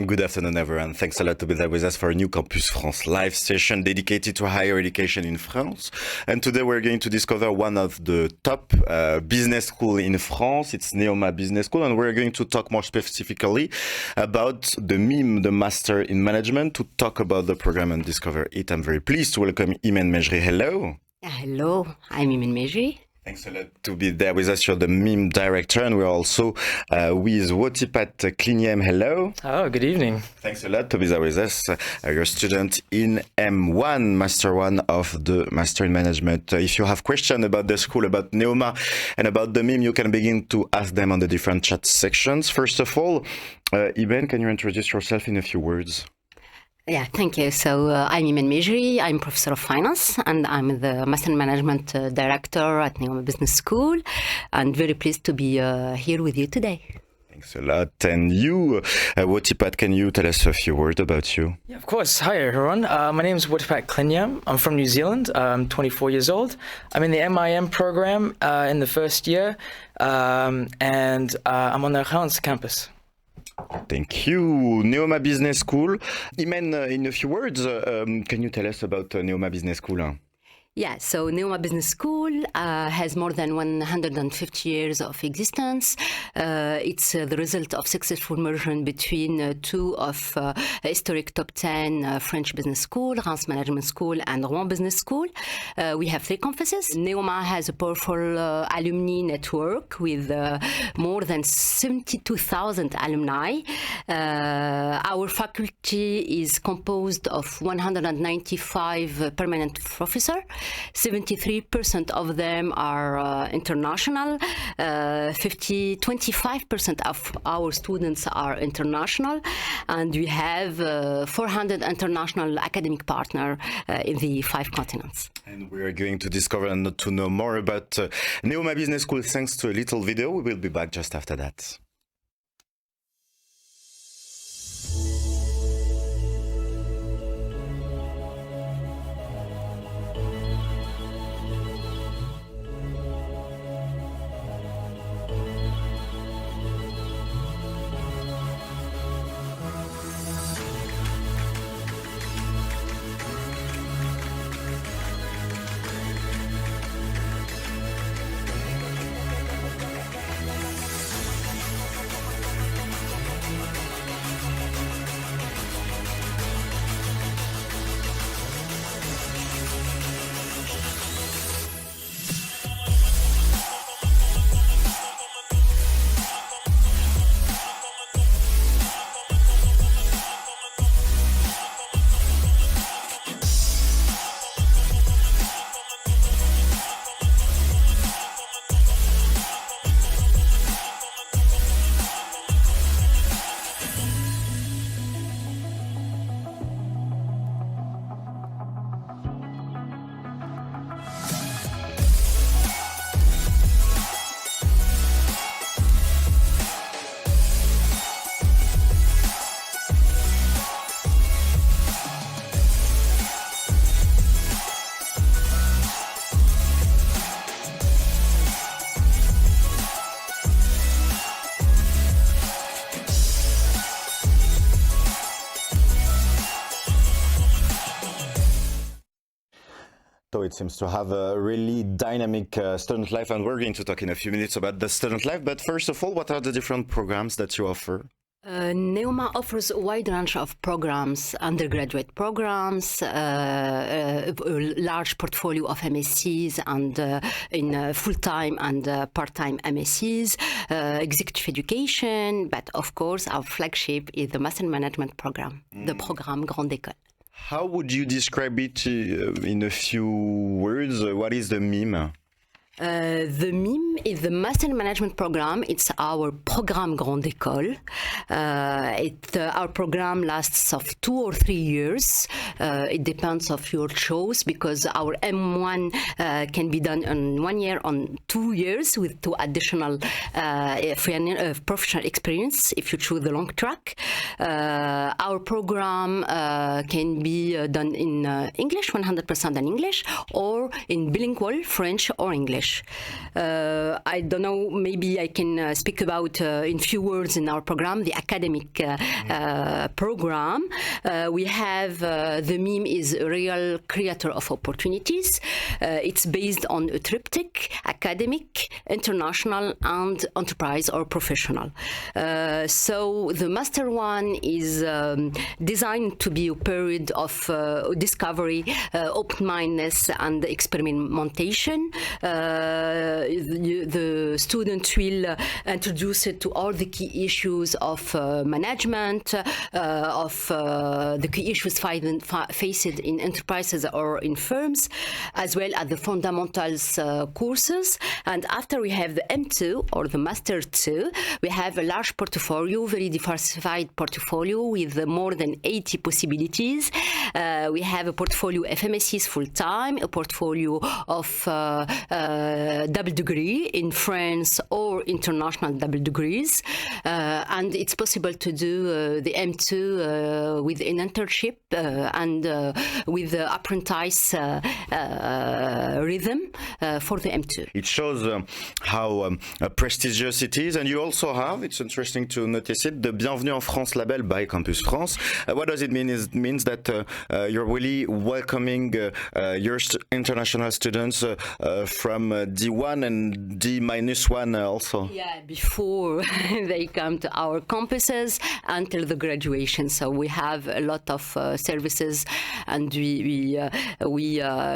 Good afternoon, everyone. Thanks a lot to be there with us for a new Campus France live session dedicated to higher education in France. And today we're going to discover one of the top business schools in France. It's NEOMA Business School, and we're going to talk more specifically about the MIM, the Master in Management. To talk about the program and discover it, I'm very pleased to welcome Imen Mejri. Hello. Hello, I'm Imen Mejri. Thanks a lot to be there with us. You're the MIM director, and we're also with Wuttipat Klinyam. Hello. Oh, good evening. Thanks a lot to be there with us. You're a student in M1, Master 1 of the Master in Management. If you have questions about the school, about NEOMA, and about the MIM, you can begin to ask them on the different chat sections. First of all, Imen, can you introduce yourself in a few words? Yeah, thank you. So I'm Imen Mejri. I'm Professor of Finance, and I'm the Master in Management Director at NEOMA Business School, and very pleased to be here with you today. Thanks a lot. And you, Wuttipat, can you tell us a few words about you? Yeah, of course. Hi, everyone. My name is Wuttipat Klinyam. I'm from New Zealand. I'm 24 years old. I'm in the MIM program in the first year, and I'm on the Hans campus. Thank you. NEOMA Business School. Imen, in a few words, can you tell us about NEOMA Business School? Yeah, so NEOMA Business School has more than 150 years of existence. It's the result of successful merger between two of historic top 10 French business schools, Reims Management School and Rouen Business School. We have 3 campuses. NEOMA has a powerful alumni network with more than 72,000 alumni. Our faculty is composed of 195 permanent professors. 73% of them are international. 25% of our students are international, and we have 400 international academic partners in the 5 continents. And we are going to discover and to know more about NEOMA Business School thanks to a little video. We will be back just after that. So it seems to have a really dynamic student life, and we're going to talk in a few minutes about the student life. But first of all, what are the different programs that you offer? NEOMA offers a wide range of programs, undergraduate programs, a large portfolio of MSCs and in full-time and part-time MSCs, executive education, but of course our flagship is the Master in Management program, the Programme Grande École. How would you describe it in a few words? What is the MIM? The MIM is the Master in Management program. It's our Programme Grande École. Our program lasts of 2 or 3 years. It depends of your choice, because our M1 can be done in 1 year, on 2 years with 2 additional professional experience if you choose the long track. Our program can be done in English, 100% in English, or in bilingual, French or English. I don't know, maybe I can speak about in few words in our program, the academic program. We have the MIM is a real creator of opportunities. It's based on a triptych: academic, international, and enterprise or professional. So the master one is designed to be a period of discovery, open-mindedness, and experimentation. The student will introduce it to all the key issues of management, of the key issues faced in enterprises or in firms, as well as the fundamentals courses. And after we have the M2 or the Master 2, we have a large portfolio, very diversified portfolio with more than 80 possibilities. We have a portfolio FMSCs full-time, a portfolio of double degree in France or international double degrees. And it's possible to do the M2 with an internship and with the apprentice rhythm for the M2. It shows how prestigious it is, and you also have, it's interesting to notice it, the Bienvenue en France label by Campus France. What does it mean? It means that you're really welcoming your international students from D1 and D-1 also. Yeah, before they come to our campuses until the graduation. So we have a lot of services, and we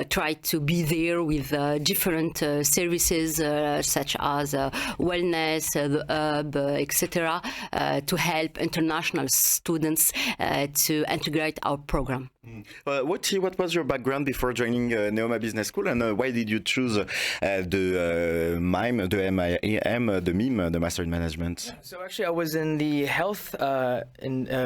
try to be there with different services such as wellness, the hub, etc., to help international students to integrate our program. What was your background before joining NEOMA Business School, and why did you choose the MIME, the Master in Management? So actually, I was in the health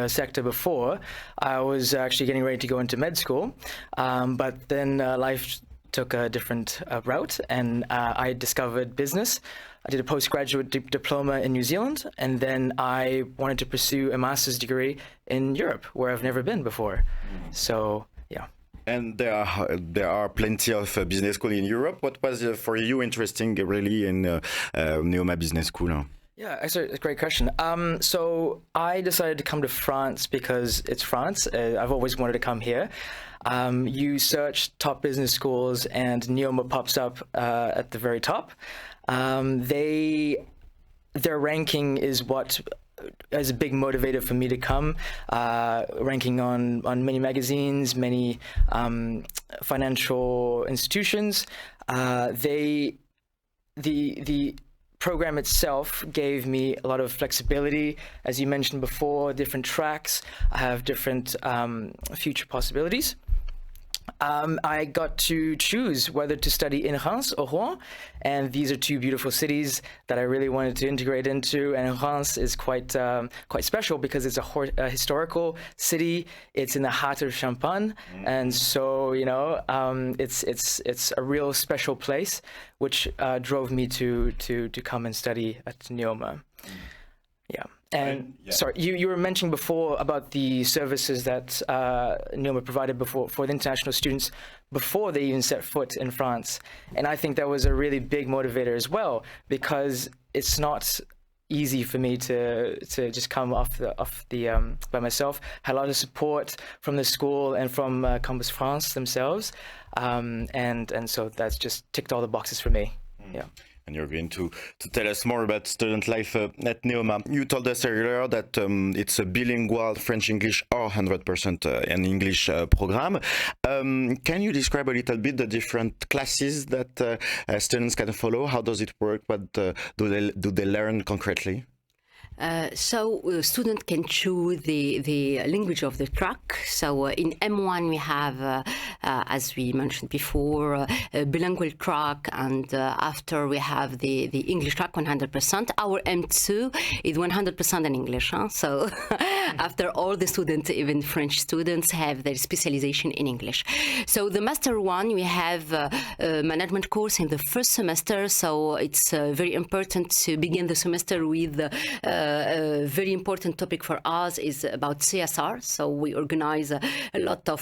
sector before. I was actually getting ready to go into med school, but then life took a different route, and I discovered business. I did a postgraduate diploma in New Zealand, and then I wanted to pursue a master's degree in Europe, where I've never been before. So, yeah. And there are plenty of business schools in Europe. What was for you interesting really in NEOMA Business School? Yeah, it's a great question. So I decided to come to France because it's France. I've always wanted to come here. You search top business schools and NEOMA pops up at the very top. Their ranking is what is a big motivator for me to come, ranking on many magazines, many financial institutions. The program itself gave me a lot of flexibility. As you mentioned before, different tracks. I have different future possibilities. I got to choose whether to study in Reims or Rouen, and these are two beautiful cities that I really wanted to integrate into. And Reims is quite special because it's a historical city. It's in the heart of Champagne, and so it's a real special place, which drove me to come and study at NEOMA. Yeah. And sorry, you were mentioning before about the services that NEOMA provided for the international students before they even set foot in France. And I think that was a really big motivator as well, because it's not easy for me to just come off the by myself. I had a lot of support from the school and from Campus France themselves, and so that's just ticked all the boxes for me. Yeah. And you're going to tell us more about student life at NEOMA. You told us earlier that it's a bilingual French-English or 100% an English program. Can you describe a little bit the different classes that students can follow? How does it work? What do they learn concretely? So a student can choose the language of the track. So in M1 we have, as we mentioned before, a bilingual track, and after we have the English track 100%. Our M2 is 100% in English. So after all the students, even French students, have their specialization in English. So the Master 1, we have a management course in the first semester. So it's very important to begin the semester with a very important topic for us is about CSR. So we organize a lot of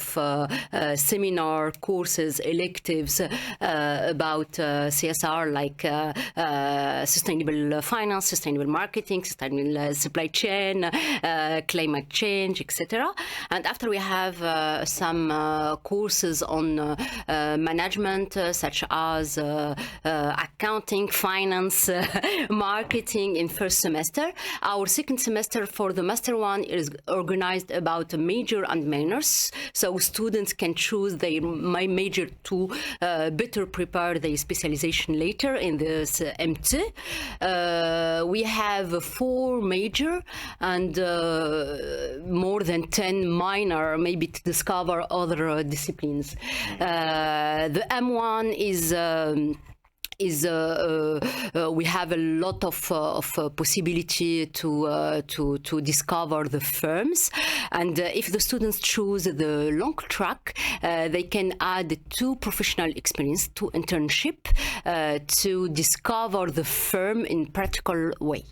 seminar, courses, electives about CSR, like sustainable finance, sustainable marketing, sustainable supply chain, climate change, etc. And after we have some courses on management, such as accounting, finance, marketing in first semester. Our second semester for the master one is organized about major and minors, so students can choose their major to better prepare their specialization later in this MT. We have 4 major and more than 10 minor, maybe to discover other disciplines. The M1 is we have a lot of possibility to discover the firms, and if the students choose the long track, they can add 2 professional experience, 2 internship, to discover the firm in practical way.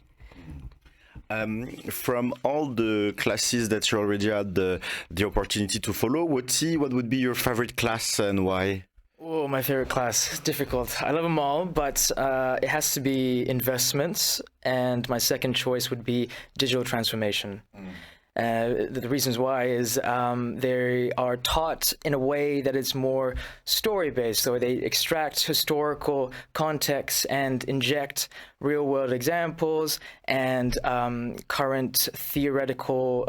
From all the classes that you already had the opportunity to follow, what would be your favorite class and why? Oh, my favorite class. Difficult. I love them all, but it has to be investments, and my second choice would be digital transformation. The reasons why is they are taught in a way that is more story-based, so they extract historical context and inject real-world examples and current theoretical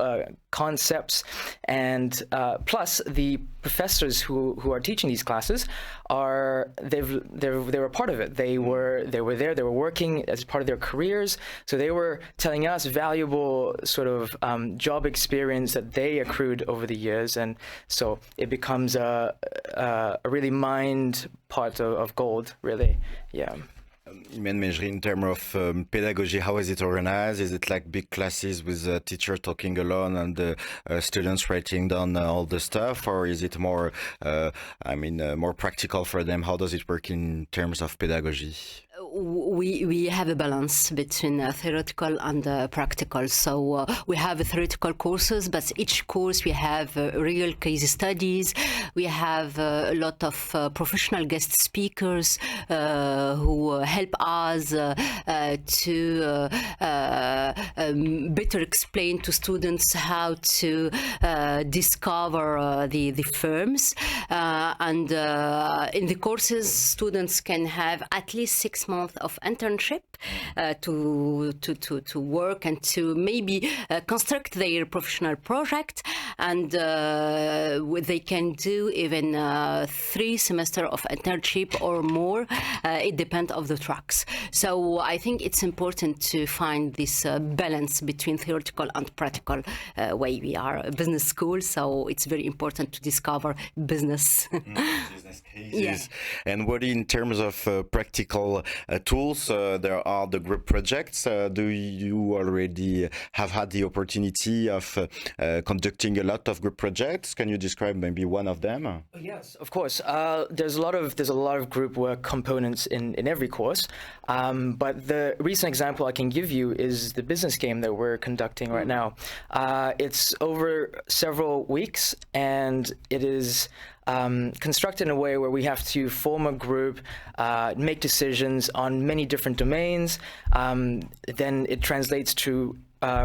concepts, and plus the professors who are teaching these classes they were a part of it. They were there. They were working as part of their careers, so they were telling us valuable sort of job experience that they accrued over the years, and so it becomes a really mind part of gold, really. Yeah. Imen Mejri, in terms of pedagogy, how is it organized? Is it like big classes with a teacher talking alone and the students writing down all the stuff, or is it more, more practical for them? How does it work in terms of pedagogy? We have a balance between theoretical and practical. So we have theoretical courses, but each course we have real case studies. We have a lot of professional guest speakers who help us to better explain to students how to discover the firms. And in the courses, students can have at least 6 months of internship to work and to maybe construct their professional project, and they can do even 3 semesters of internship or more. It depends on the tracks. So I think it's important to find this balance between theoretical and practical way. We are a business school, so it's very important to discover business. Business cases. Yeah. And what in terms of practical tools, there are the group projects. Do you already have had the opportunity of conducting a lot of group projects? Can you describe maybe one of them? Yes, of course. There's a lot of group work components in every course. But the recent example I can give you is the business game that we're conducting right now. It's over several weeks, and it is constructed in a way where we have to form a group, make decisions on many different domains. Then it translates to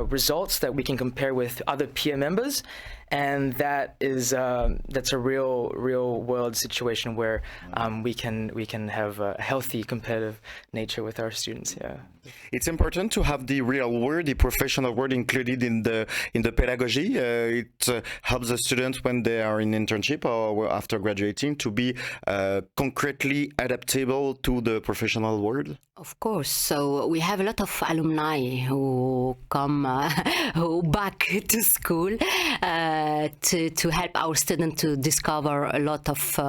results that we can compare with other peer members, and that's a real world situation where we can have a healthy competitive nature with our students. Yeah. It's important to have the real word, the professional word included in the pedagogy. It helps the students when they are in internship or after graduating to be concretely adaptable to the professional world. Of course. So we have a lot of alumni who come who back to school to help our students to discover a lot of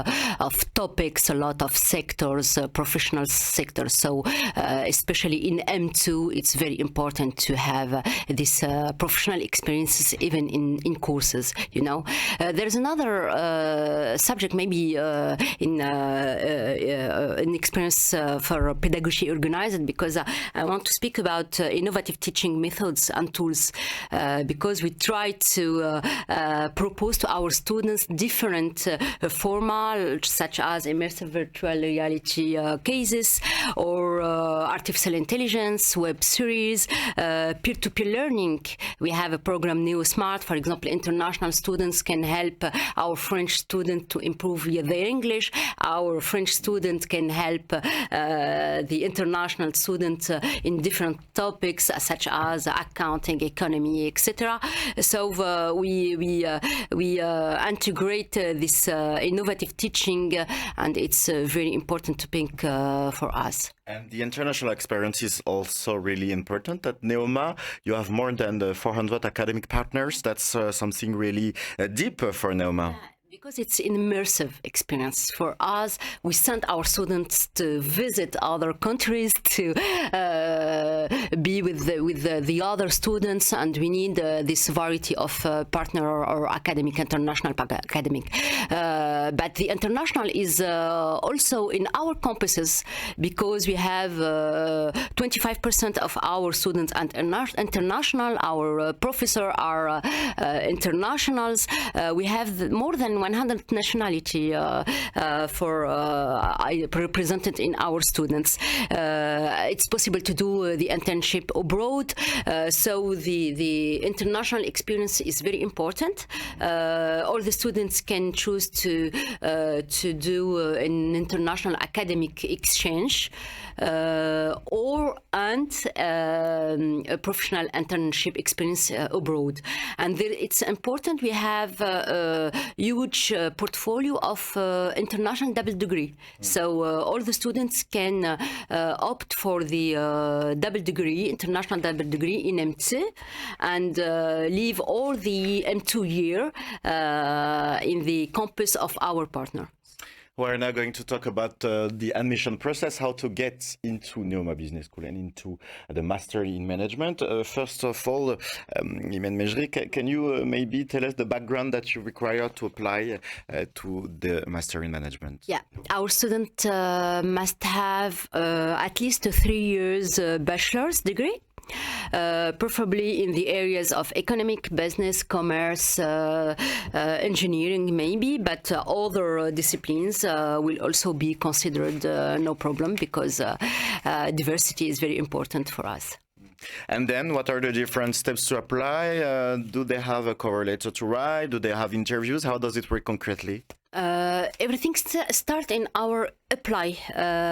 topics, a lot of sectors, professional sectors. So especially in M2, it's very important to have this professional experiences even in courses. There's another subject maybe in an experience for pedagogy organized, because I want to speak about innovative teaching methods and tools, because we try to propose to our students different formats such as immersive virtual reality cases, or artificial intelligence, web series, peer-to-peer learning. We have a program NeoSmart, for example. International students can help our French students to improve their English. Our French students can help the international students in different topics such as accounting, economy, etc. So we integrate this innovative teaching, and it's very important to think for us. And the international experience is also really important. At NEOMA, you have more than 400 academic partners. That's something really deep for NEOMA. Because it's an immersive experience for us. We send our students to visit other countries, to be with the other students, and we need this variety of partner or academic, international academic. But the international is also in our campuses, because we have 25% of our students and international. Our professors are internationals. We have more than 100 nationality represented in our students. It's possible to do the internship abroad, so the international experience is very important. All the students can choose to do an international academic exchange, or a professional internship experience abroad. And it's important we have a huge portfolio of international double degree. So all the students can opt for the double degree, international double degree in M2, and leave all the M2 year in the campus of our partner. We're now going to talk about the admission process, how to get into NEOMA Business School and into the Master in Management. First of all, Imen Mejri, can you maybe tell us the background that you require to apply to the Master in Management? Yeah, our student must have at least a 3 years bachelor's degree. Preferably in the areas of economic, business, commerce, engineering maybe, but other disciplines will also be considered no problem, because diversity is very important for us. And then what are the different steps to apply? Do they have a cover letter to write? Do they have interviews? How does it work concretely? Everything starts in our apply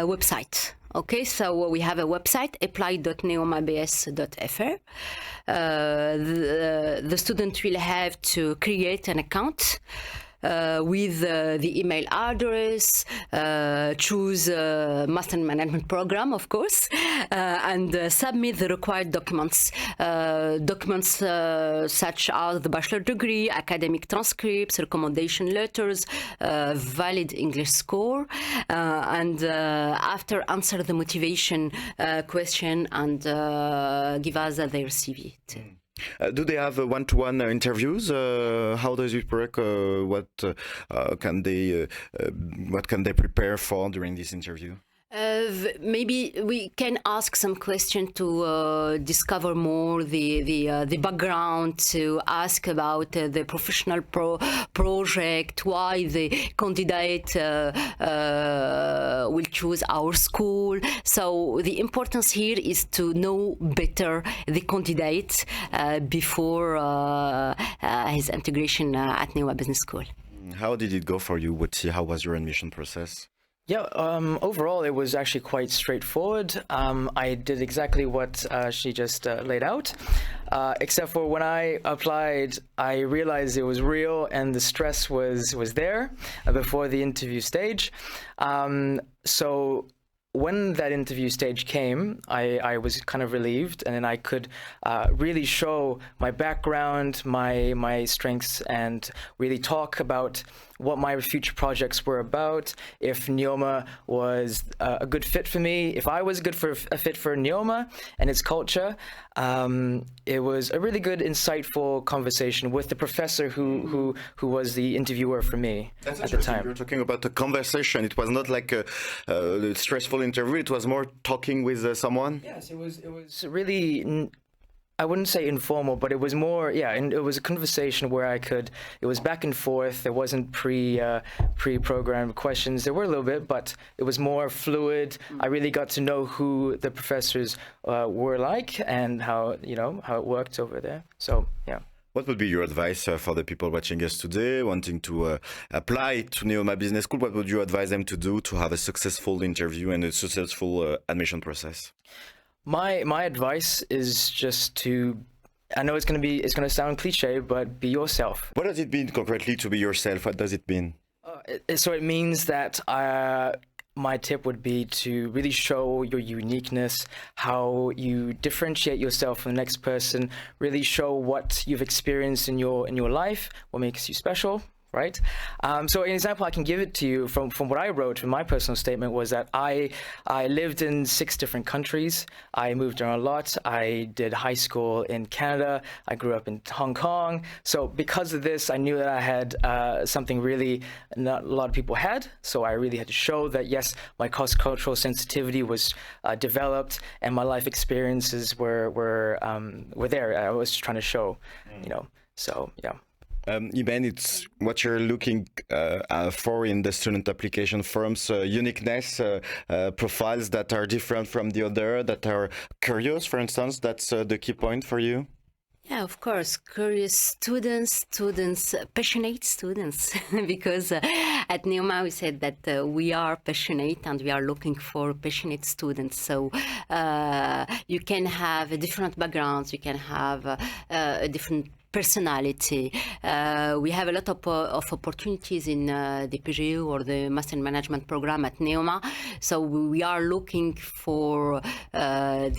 website. Okay, so we have a website, apply.neomabs.fr. The student will have to create an account with the email address, choose Master in Management program, of course, and submit the required documents. Documents such as the bachelor degree, academic transcripts, recommendation letters, valid English score, and after answer the motivation question and give us their CV too. Do they have one-to-one interviews? How does it work? What can they prepare for during this interview? Maybe we can ask some questions to discover more the background, to ask about the professional project, why the candidate will choose our school. So the importance here is to know better the candidate before his integration at NEOMA Business School. How did it go for you, Wutti? How was your admission process? Yeah, overall, it was actually quite straightforward. I did exactly what she just laid out, except for when I applied, I realized it was real and the stress was there before the interview stage. So when that interview stage came, I was kind of relieved, and then I could really show my background, my strengths, and really talk about what my future projects were about, if NEOMA was a good fit for me, if I was a fit for NEOMA and its culture. It was a really good, insightful conversation with the professor who was the interviewer for me at the time. You're talking about a conversation. It was not like a stressful interview. It was more talking with someone. Yes, it was really. I wouldn't say informal, but it was more, and it was a conversation where it was back and forth. There wasn't pre-programmed questions. There were a little bit, but it was more fluid. I really got to know who the professors were like and how it worked over there. So, yeah. What would be your advice for the people watching us today, wanting to apply to NEOMA Business School? What would you advise them to do to have a successful interview and a successful admission process? My advice is just to, I know it's going to sound cliche, but be yourself. What does it mean concretely to be yourself? What does it mean? So it means that my tip would be to really show your uniqueness, how you differentiate yourself from the next person, really show what you've experienced in your life, what makes you special. Right. So an example I can give it to you from what I wrote in my personal statement was that I lived in 6 different countries. I moved around a lot. I did high school in Canada. I grew up in Hong Kong. So because of this, I knew that I had something really not a lot of people had. So I really had to show that, yes, my cross-cultural sensitivity was developed and my life experiences were there. I was trying to show, so yeah. Imen, it's what you're looking for in the student application forms, uniqueness, profiles that are different from the other, that are curious, for instance. That's the key point for you? Yeah, of course, curious students, passionate students, because at NEOMA we said that we are passionate and we are looking for passionate students. So you can have different backgrounds, you can have a different personality. We have a lot of opportunities in the PGU or the Master in Management program at NEOMA. So we are looking for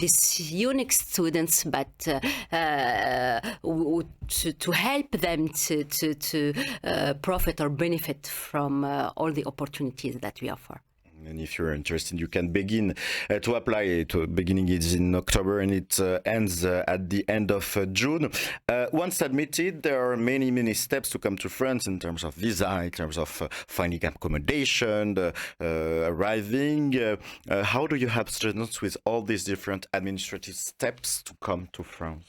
these unique students, but to help them to profit or benefit from all the opportunities that we offer. And if you're interested, you can begin to apply. Beginning is in October and it ends at the end of June. Once admitted, there are many steps to come to France in terms of visa, in terms of finding accommodation, arriving. How do you help students with all these different administrative steps to come to France?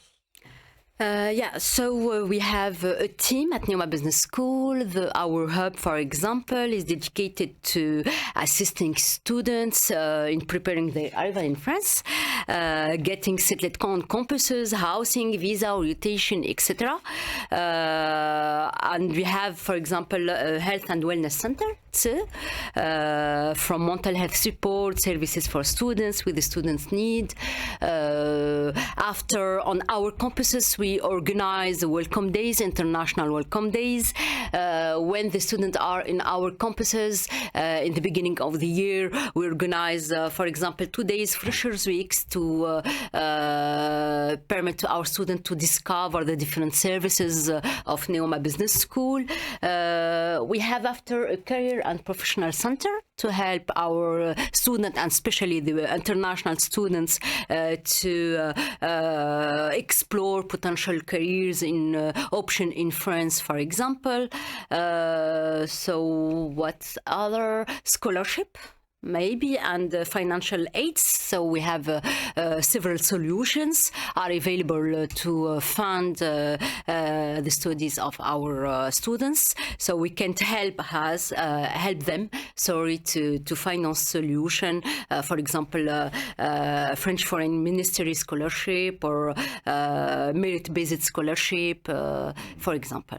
So we have a team at NEOMA Business School. Our hub, for example, is dedicated to assisting students in preparing their arrival in France, getting settled on campuses, housing, visa, orientation, etc. And we have, for example, a health and wellness center too, from mental health support, services for students with the students' need. After, on our campuses, we organize welcome days, international welcome days. When the students are in our campuses in the beginning of the year, we organize, for example, 2 days Freshers Weeks to permit to our students to discover the different services of NEOMA Business School. We have after a career and professional center to help our students, and especially the international students, to explore potential careers in option in France, for example. So what other scholarship? Maybe, and financial aids. So we have several solutions are available to fund the studies of our students. So we can help them, to finance solution. For example, French Foreign Ministry scholarship or merit-based scholarship, for example.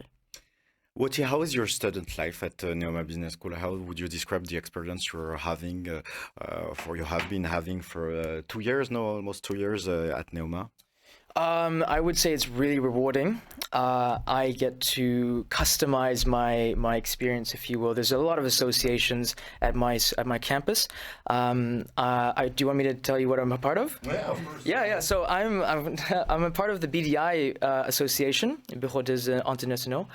Wutty, how is your student life at NEOMA Business School? How would you describe the experience you're having, you have been having for 2 years now, almost 2 years at NEOMA? I would say it's really rewarding. I get to customize my experience, if you will. There's a lot of associations at my campus. Do you want me to tell you what I'm a part of? Yeah, of course. Yeah. So I'm I'm a part of the BDI association, Bureau des Internationaux,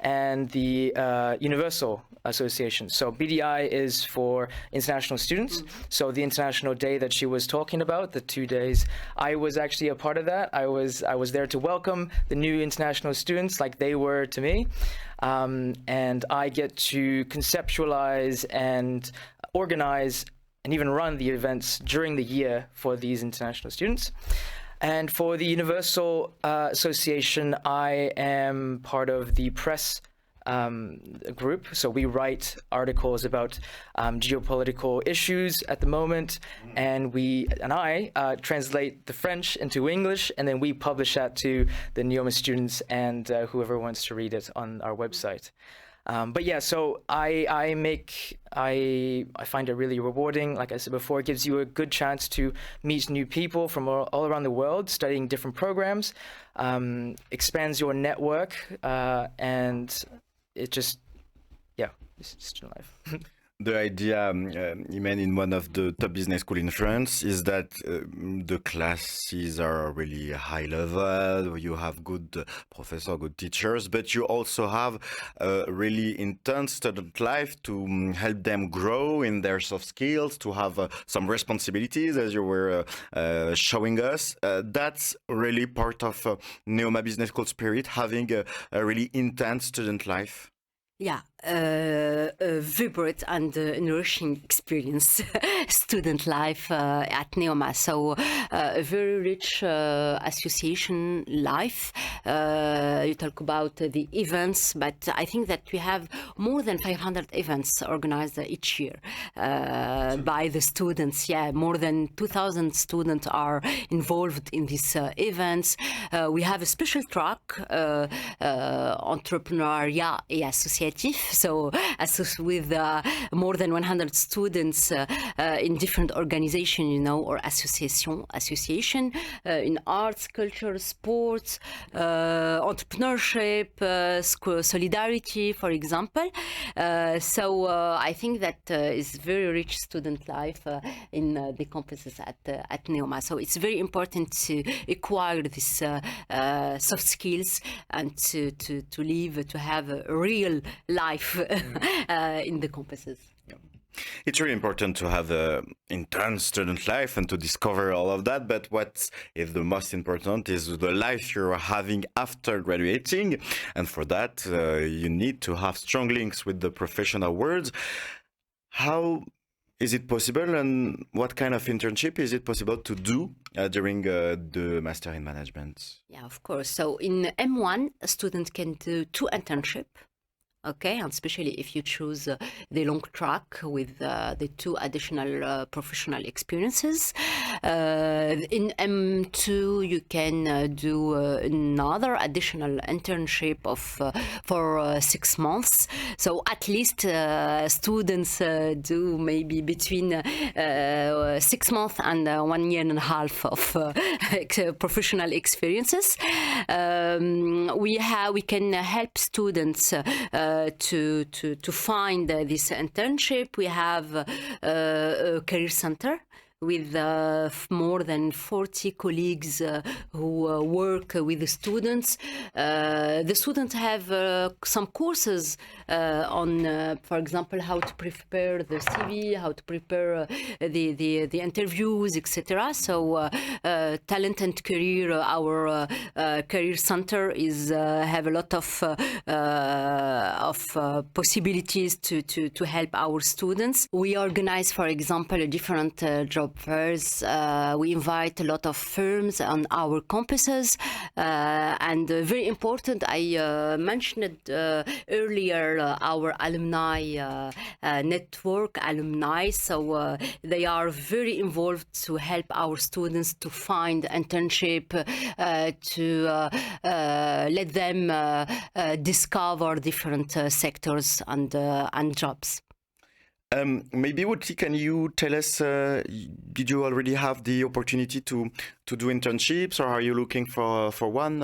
and the Universal Association. So BDI is for international students. So the International Day that she was talking about, the 2 days, I was actually a part of that. I was there to welcome the new international students like they were to me. And I get to conceptualize and organize and even run the events during the year for these international students. And for the Universal Association, I am part of the press group. So we write articles about geopolitical issues at the moment, and I translate the French into English, and then we publish that to the NEOMA students and whoever wants to read it on our website. But yeah, so I find it really rewarding. Like I said before, it gives you a good chance to meet new people from all around the world, studying different programs, expands your network, and it just, yeah, it's just your life. The idea, Imen, in one of the top business schools in France, is that the classes are really high level. You have good professors, good teachers, but you also have a really intense student life to help them grow in their soft skills, to have some responsibilities, as you were showing us. That's really part of NEOMA Business School spirit, having a really intense student life. Yeah, a vibrant and nourishing experience, student life at NEOMA. So a very rich association life. You talk about the events, but I think that we have more than 500 events organized each year by the students. Yeah, more than 2,000 students are involved in these events. We have a special track, entrepreneuriat et associatif. So with more than 100 students in different organizations, or association in arts, culture, sports, entrepreneurship, solidarity, for example. So I think that is very rich student life in the campuses at NEOMA. So it's very important to acquire this soft skills and to live, to have a real life in the campuses. It's really important to have an intense student life and to discover all of that. But what is the most important is the life you're having after graduating. And for that, you need to have strong links with the professional world. How is it possible, and what kind of internship is it possible to do during the Master in Management? Yeah, of course. So in M1, a student can do 2 internships. Okay, and especially if you choose the long track with the 2 additional professional experiences. In M2, you can do another additional internship for 6 months. So at least students do maybe between 6 months and 1 year and a half of professional experiences. We can help students to find this internship. We have a career center with more than 40 colleagues who work with the students. The students have some courses on, for example, how to prepare the CV, how to prepare the interviews, etc. So Talent and Career, our career center, have a lot of possibilities to help our students. We organize, for example, different job fairs. We invite a lot of firms on our campuses, and very important, I mentioned earlier our alumni network, alumni. So they are very involved to help our students to find internship, to let them discover different sectors and jobs. Maybe Wutti, can you tell us, did you already have the opportunity to do internships, or are you looking for one?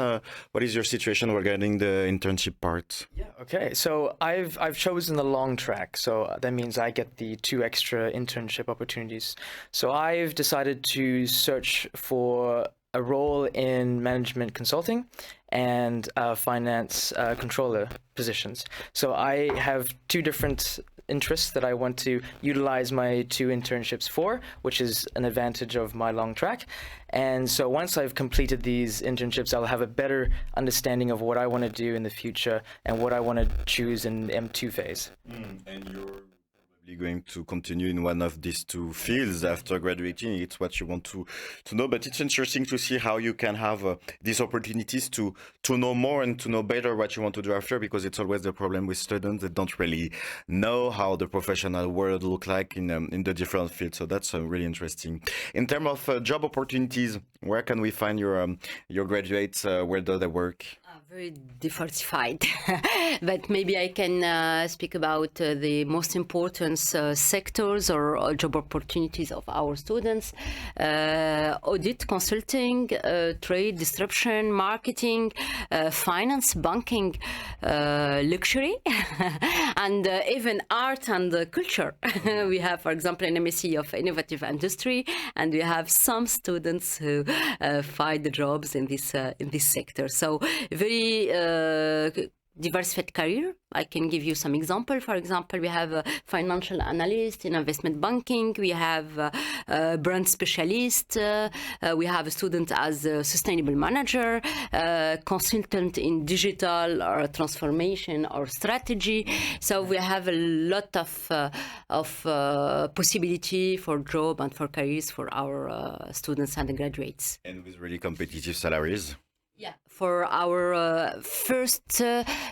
What is your situation regarding the internship part? Yeah. Okay. So I've chosen the long track. So that means I get the 2 extra internship opportunities. So I've decided to search for a role in management consulting and finance controller positions. So I have 2 different interests that I want to utilize my 2 internships for, which is an advantage of my long track. And so once I've completed these internships, I'll have a better understanding of what I want to do in the future and what I want to choose in the M2 phase. And you're probably going to continue in one of these 2 fields after graduating. It's what you want to know, but it's interesting to see how you can have these opportunities to know more and to know better what you want to do after, because it's always the problem with students that don't really know how the professional world look like in the different fields. So that's really interesting. In terms of job opportunities, where can we find your graduates? Where do they work? Very diversified, but maybe I can speak about the most important sectors or job opportunities of our students: audit, consulting, trade, distribution, marketing, finance, banking, luxury, and even art and culture. We have, for example, an MSc of innovative industry, and we have some students who find the jobs in this sector. So very diversified career. I can give you some example. For example, we have a financial analyst in investment banking. We have a brand specialist. We have a student as a sustainable manager, consultant in digital or transformation or strategy. So we have a lot of possibility for job and for careers for our students and graduates. And with really competitive salaries. Yeah, for our first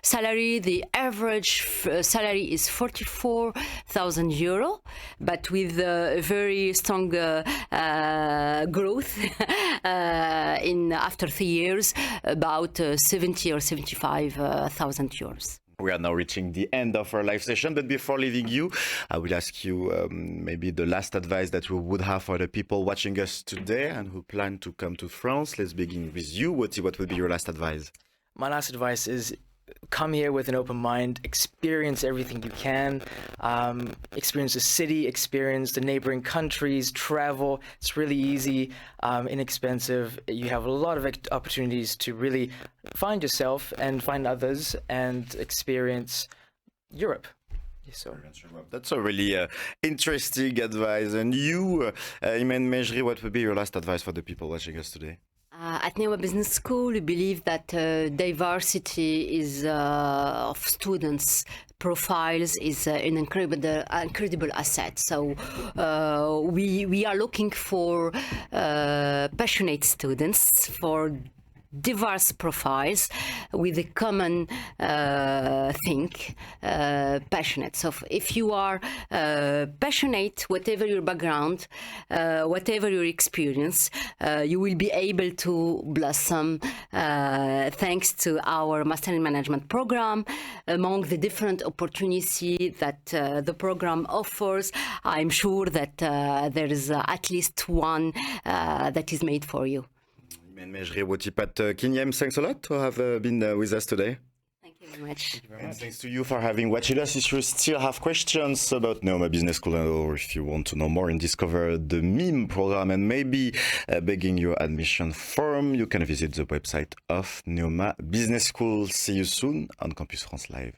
salary, the average salary is 44,000 euro, but with very strong growth in after 3 years, about 70 or 75,000 euros. We are now reaching the end of our live session, but before leaving you, I will ask you maybe the last advice that we would have for the people watching us today and who plan to come to France. Let's begin with you. What would be your last advice? My last advice is come here with an open mind, experience everything you can, experience the city, experience the neighboring countries, travel. It's really easy, inexpensive. You have a lot of opportunities to really find yourself and find others and experience Europe. So that's a really interesting advice. And you, Imen Mejri, what would be your last advice for the people watching us today? At NEOMA Business School, we believe that diversity of students' profiles is an incredible asset. So we are looking for passionate students, for diverse profiles with a common thing, passionate. So if you are passionate, whatever your background, whatever your experience, you will be able to blossom thanks to our Master in Management program. Among the different opportunities that the program offers, I'm sure that there is at least one that is made for you. Imen Mejri, Wuttipat Klinyam, thanks a lot to have been with us today. Thank you very much. And thanks to you for having watched us. If you still have questions about NEOMA Business School, or if you want to know more and discover the MIM program and maybe begging your admission form, you can visit the website of NEOMA Business School. See you soon on Campus France Live.